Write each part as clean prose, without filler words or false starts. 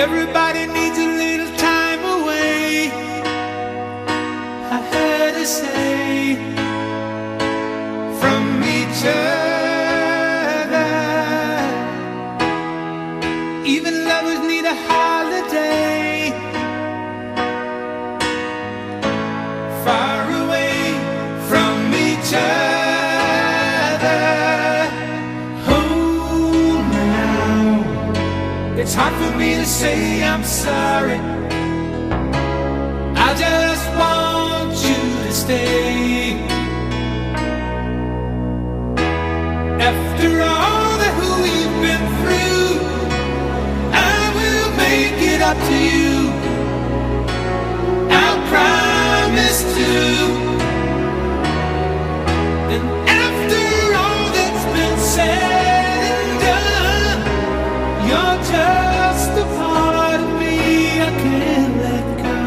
Everybody needs a little time away, I heard her say, from each other. Even lovers need a holiday, far away from each other. Oh, now it's hard for me to say I'm sorry. I just want you to stay. After all that we've been through, I will make it up to you. I'll promise to. And after all that's been said and done, you're just a part of me I can't let go.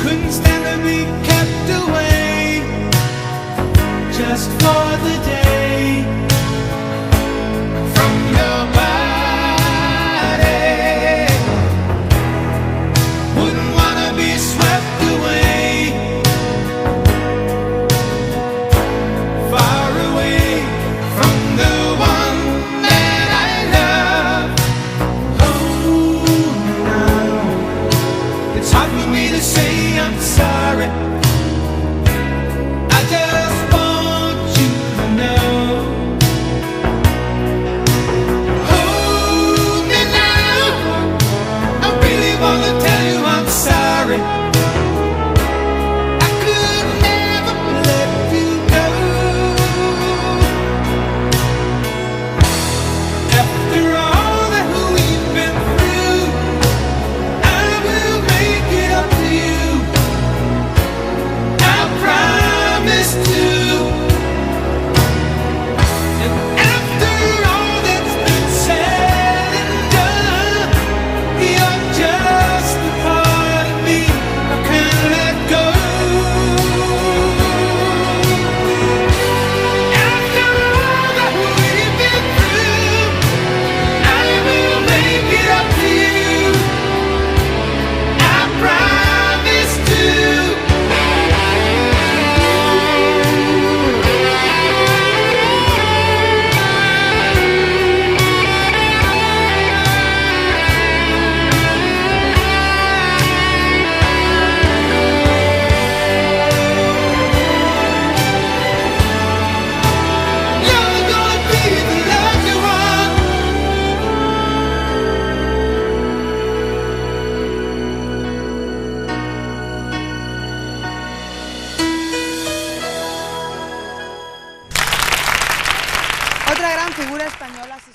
Couldn't stand to be kept away just for the day from your body. Wouldn't wanna be swept away, far away from the one that I love. Oh, now it's hard for me to say I'm sorry. I just want you to know. Hold me now, I really wanna tell you I'm sorry. I could never let you go. After all that we've been through, I will make it up to you. I promise to. And after all that's been said and done, you're just a part of me I can't let go. After all that we've been through, I will make it up to you. I promise to. You're gonna be the love you want. Otra gran figura española se